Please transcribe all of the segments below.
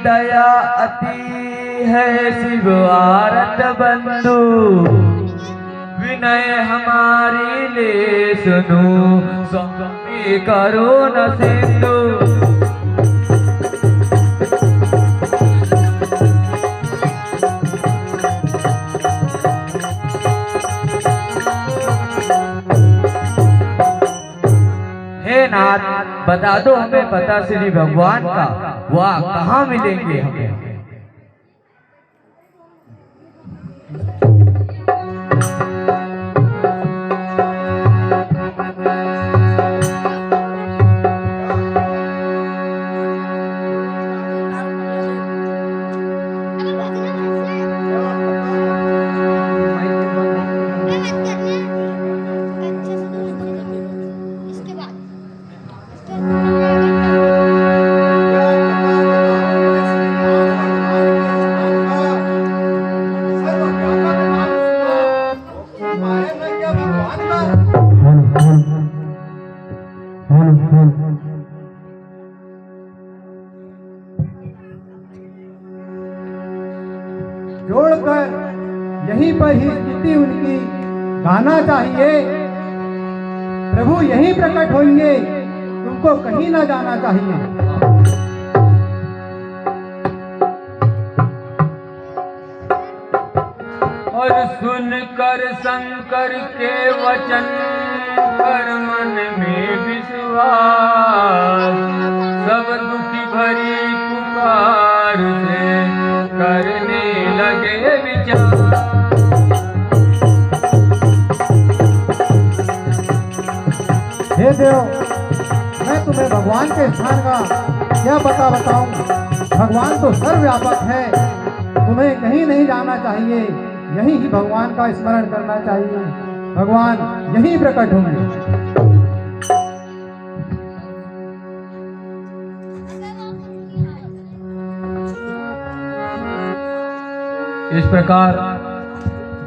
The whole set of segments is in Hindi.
दया अति है शिव आरत बंधु, विनय हमारी ले सुनो स्वामी करुण सिंधु। हे नाथ, बता दो हमें पता श्री भगवान का वह कहाँ मिलेंगे हमें। जोड़कर यहीं पर ही स्थिति उनकी गाना चाहिए। प्रभु यहीं प्रकट होंगे, तुमको कहीं ना जाना चाहिए। और सुनकर शंकर के वचन कर मन में विश्वास, सब दुखी भरी पुकार से करने लगे विचार। हे देव, मैं तुम्हें भगवान के स्थान का क्या बताऊं। भगवान तो सर्वव्यापक है, तुम्हें कहीं नहीं जाना चाहिए, यहीं ही भगवान का स्मरण करना चाहिए। भगवान यहीं प्रकट होंगे। इस प्रकार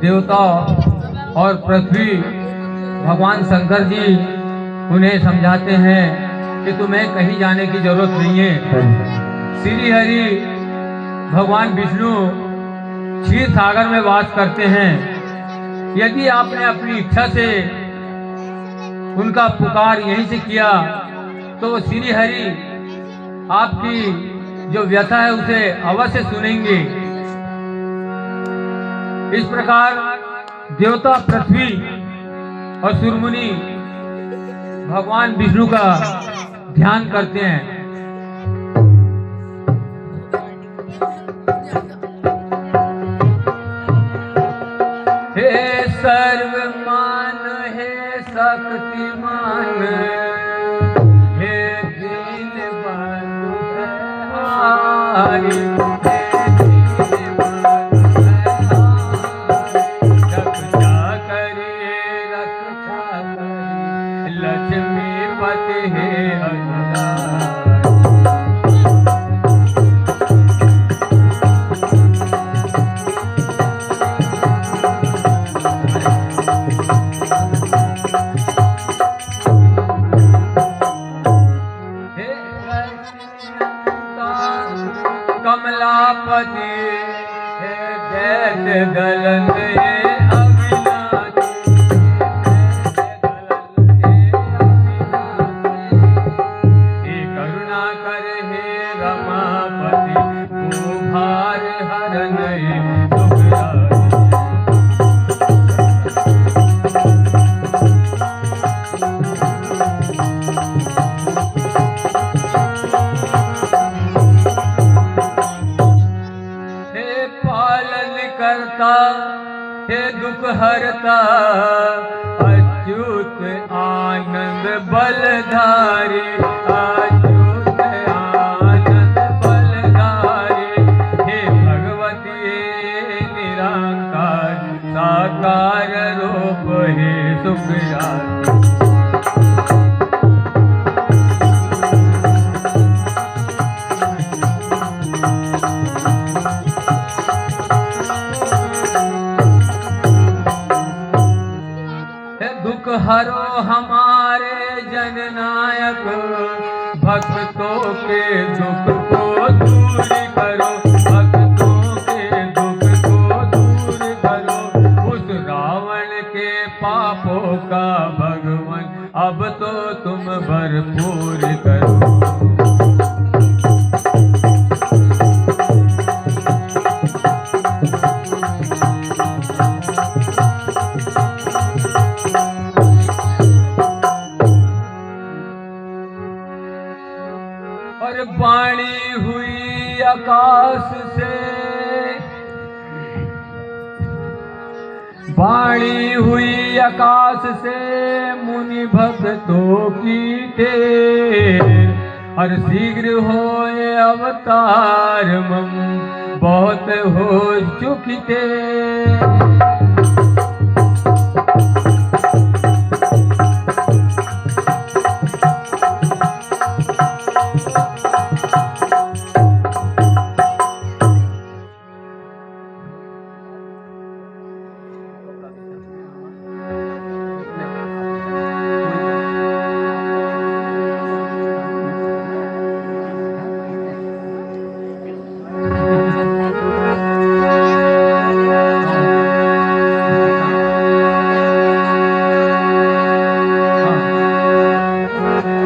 देवता और पृथ्वी भगवान शंकर जी उन्हें समझाते हैं कि तुम्हें कहीं जाने की जरूरत नहीं है। श्री हरि भगवान विष्णु क्षीर सागर में वास करते हैं। यदि आपने अपनी इच्छा से उनका पुकार यहीं से किया तो श्री हरि आपकी जो व्यथा है उसे अवश्य सुनेंगे। इस प्रकार देवता पृथ्वी और सूर्यमुनि भगवान विष्णु का ध्यान करते हैं। हे सर्वमान, हे शक्तिमान, हे दीन बंधु हारी, कमलापति हे दैत्य दलन हे अविनाशी, हे करुणा कर हे रमापति, को भार हरन हे सुखराजी। करता हे दुख हरता, अच्युत आनंद बलधारी, अच्युत आनंद बलधारी, हे भगवती निराकार, साकार रूप हे सुखराजी। दुख हरो हमारे जननायक, भक्तों के दुख को दूर करो, भक्तों के दुख को दूर करो। उस रावण के पापों का भगवान अब तो तुम भरपूर करो। और वाणी हुई आकाश से, वाणी हुई आकाश से मुनि भक्तों की ढेर। और शीघ्र होए अवतार मम बहुत हो चुकी थे।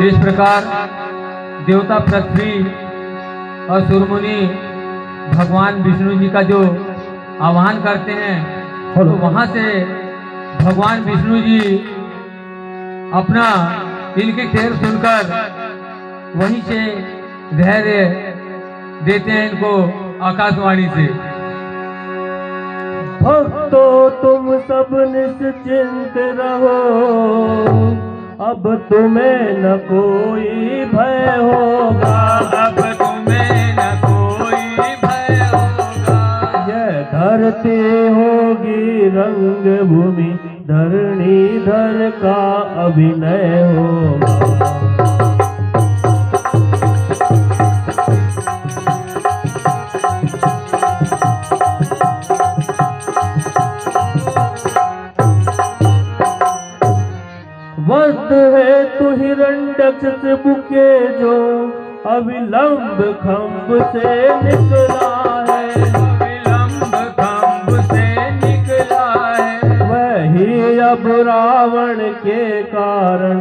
इस प्रकार देवता पृथ्वी और सूर्यमुनि भगवान विष्णु जी का जो आह्वान करते हैं, तो वहां से भगवान विष्णु जी अपना इनकी टेर सुनकर वहीं से धैर्य देते हैं इनको आकाशवाणी से। भक्तो तुम सब निश्चिंत रहो, अब तुम्हें न कोई भय होगा, अब तुम्हें न कोई भय होगा। यह धरती होगी रंग भूमि, धरणीधर का अभिनय होगा। वस्त है तु हिरण्यक्ष बुके जो अविलंब खम्भ से निकला है, अविलंब खम्भ से निकला है। वही अब रावण के कारण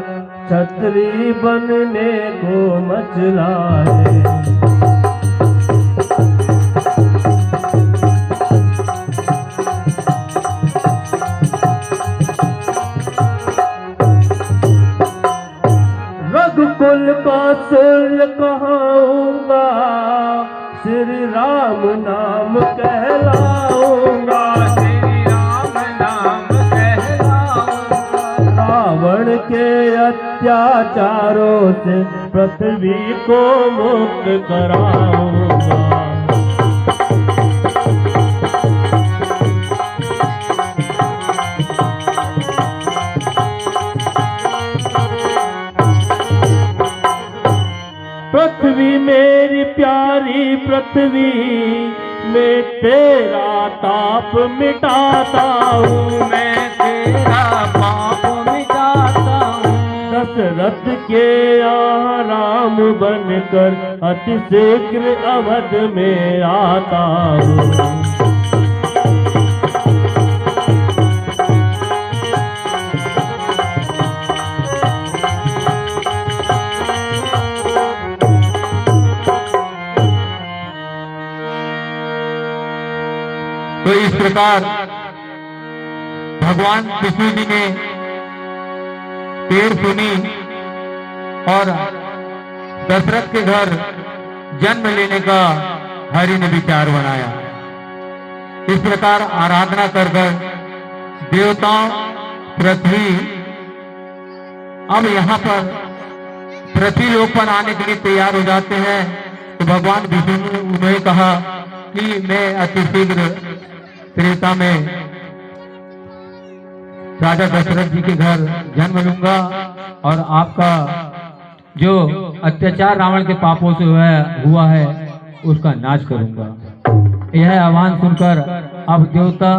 छत्री बनने को मचला है। रघुकुल का सूर्य कहाऊंगा, श्री राम नाम कहलाऊंगा, श्री राम नाम कहलाऊंगा। रावण के अत्याचारों से पृथ्वी को मुक्त कराऊंगा। पृथ्वी मेरी प्यारी पृथ्वी, मैं तेरा ताप मिटाता हूँ, मैं तेरा पाप मिटाता हूँ। दशरथ के यहाँ राम बनकर अति शीघ्र अवध में आता हूँ। तो इस प्रकार भगवान विष्णु जी ने टेर सुनी और दशरथ के घर जन्म लेने का हरि ने विचार बनाया। इस प्रकार आराधना कर देवताओं पृथ्वी अब यहाँ पर पृथ्वी लोक पर आने के लिए तैयार हो जाते हैं। तो भगवान विष्णु ने उन्हें कहा कि मैं अति शीघ्र त्रेता में राजा दशरथ जी के घर जन्म लूंगा और आपका जो अत्याचार रावण के पापों से हुआ है उसका नाश करूंगा। यह आह्वान सुनकर अब देवता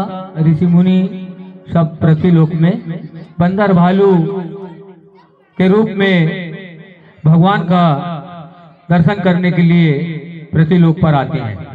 ऋषि मुनि सब पृथ्वी लोक में बंदर भालू के रूप में भगवान का दर्शन करने के लिए पृथ्वीलोक पर आते हैं।